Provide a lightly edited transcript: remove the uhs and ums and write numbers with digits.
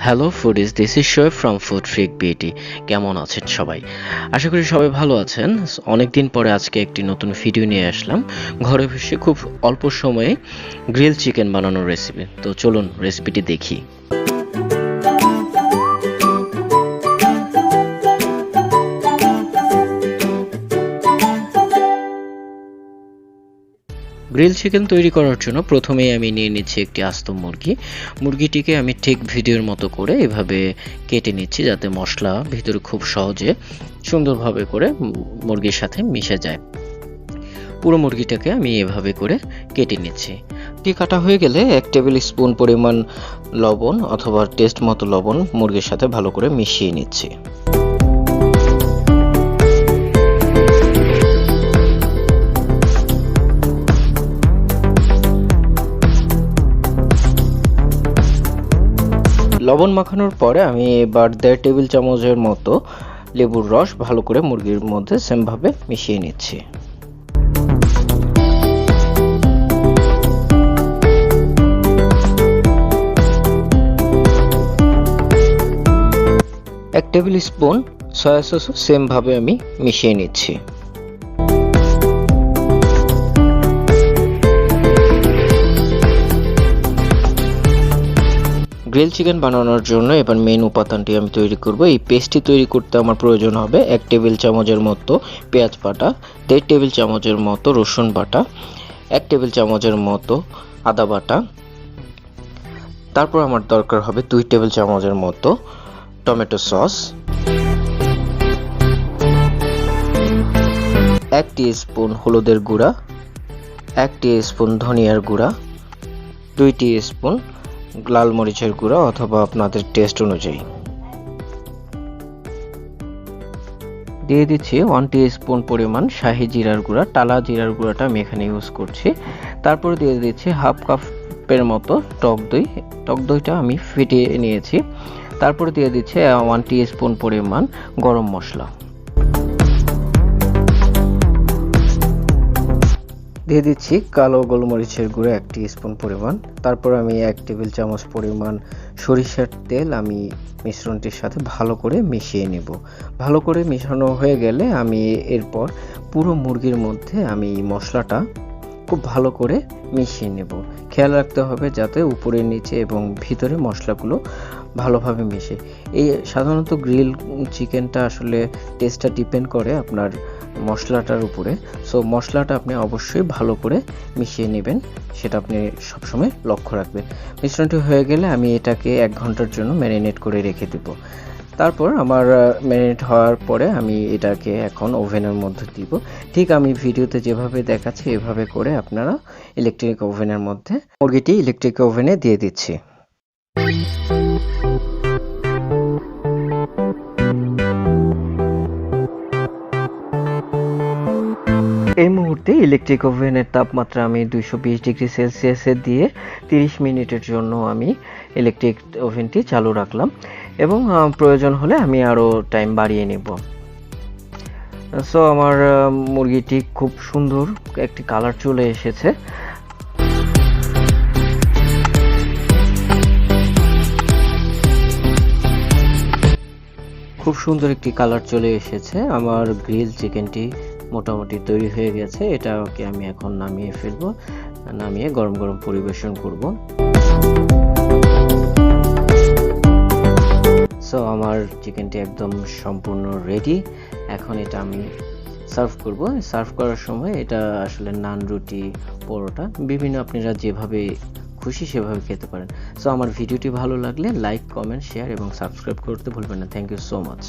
Hello foodies, this is Shoaib from food freak beauty. কেমন আছেন সবাই? আশা করি সবাই ভালো আছেন। অনেকদিন পরে আজকে একটি নতুন ভিডিও নিয়ে আসলাম। ঘরে বসে খুব অল্প সময়ে গ্রিল চিকেন বানানোর রেসিপি। তো চলুন রেসিপিটি দেখি। গ্রিল চিকেন তৈরি করার জন্য প্রথমেই আমি নিয়ে নিচ্ছি একটি আস্ত মুরগি। মুরগিটিকে আমি ঠিক ভিডিওর মতো করে এভাবে কেটে নিচ্ছি, যাতে মশলা ভিতরে খুব সহজে সুন্দরভাবে করে মুরগির সাথে মিশে যায়। পুরো মুরগিটাকে আমি এভাবে করে কেটে নিচ্ছি। কাটা হয়ে গেলে 1 টেবিল স্পুন পরিমাণ লবণ অথবা টেস্ট মতো লবণ মুরগির সাথে ভালো করে মিশিয়ে নিচ্ছি। লবণ মাখানোর পরে আমি এবার 1.5 টেবিল চামচের মতো লেবুর রস ভালো করে মুরগির মধ্যে সেমভাবে মিশিয়ে নিচ্ছি। এক টেবিল স্পুন সয়া সসও সেমভাবে আমি মিশিয়ে নিচ্ছি। গ্রিল চিকেন বানানোর জন্য এবার মেইন উপাদানটি আমি তৈরি করব। এই পেস্টটি তৈরি করতে আমার প্রয়োজন হবে 1 টেবিল চামচের মতো পেঁয়াজ বাটা, 1.5 টেবিল চামচের মতো রসুন বাটা, 1 টেবিল চামচের মতো আদা বাটা। তারপর আমার দরকার হবে 2 টেবিল চামচের মতো টমেটো সস, 1 টিস্পুন হলুদের গুঁড়া, 1 টিস্পুন ধনিয়ার গুঁড়া, 2 টিস্পুন লাল মরিচের গুঁড়া অথবা আপনাদের টেস্ট অনুযায়ী। দিয়ে দিচ্ছি 1 টিস্পুন পরিমাণ শাহি জিরার গুঁড়া। টালা জিরার গুঁড়াটা আমি এখানে ইউজ করছি। তারপর দিয়ে দিচ্ছি হাফ কাপের মতো টক দই। টক দইটা আমি ফেটিয়ে নিয়েছি। তারপর দিয়ে দিচ্ছি 1 টিস্পুন পরিমাণ গরম মশলা। দিয়ে দিচ্ছি কালো গোলমরিচের গুঁড়ো 1 টিস্পুন পরিমাণ। তারপর আমি 1 টেবিল চামচ পরিমাণ সরিষার তেল আমি মিশ্রণটির সাথে ভালো করে মিশিয়ে নেব। ভালো করে মেশানো হয়ে গেলে আমি এরপর পুরো মুরগির মধ্যে আমি মশলাটা খুব ভালো করে মিশিয়ে নেব। খেয়াল রাখতে হবে যাতে উপরে নিচে এবং ভিতরে মশলাগুলো ভালোভাবে মিশে। এই সাধারণত গ্রিল চিকেনটা আসলে টেস্টটা ডিপেন্ড করে আপনার মশলাটার উপরে। সো মশলাটা আপনি অবশ্যই ভালো করে মিশিয়ে নেবেন, সেটা আপনি সবসময় লক্ষ্য রাখবেন। মিশ্রণটি হয়ে গেলে আমি এটাকে 1 ঘন্টার জন্য ম্যারিনেট করে রেখে দেব। তারপর আমার ম্যারিনেট হওয়ার পরে আমি এটাকে এখন ওভেনের মধ্যে দিব। ঠিক আমি ভিডিওতে যেভাবে দেখাচ্ছি এভাবে করে আপনারা ইলেকট্রিক ওভেনের মধ্যে মুরগিটি ইলেকট্রিক ওভেনে দিয়ে দিচ্ছি। এই মুহূর্তে ইলেকট্রিক ওভেনের তাপমাত্রা আমি 220 ডিগ্রি সেলসিয়াসে দিয়ে 30 মিনিটের জন্য আমি ইলেকট্রিক ওভেনটি চালু রাখলাম এবং প্রয়োজন হলে আমি আরও টাইম বাড়িয়ে নেব। সো আমার মুরগিটি খুব সুন্দর একটি কালার চলে এসেছে। খুব সুন্দর একটি কালার চলে এসেছে। আমার গ্রিল চিকেনটি মোটামুটি তৈরি হয়ে গেছে। এটাকে আমি এখন নামিয়ে ফেলবো। নামিয়ে গরম গরম পরিবেশন করব। সো আমার চিকেনটি একদম সম্পূর্ণ রেডি। এখন এটা আমি সার্ভ করব। সার্ভ করার সময় এটা আসলে নান, রুটি, পরোটা বিভিন্ন আপনারা যেভাবে খুশি সেভাবে খেতে পারেন। সো আমার ভিডিওটি ভালো লাগলে লাইক, কমেন্ট, শেয়ার এবং সাবস্ক্রাইব করতে ভুলবেন না। Thank you so much.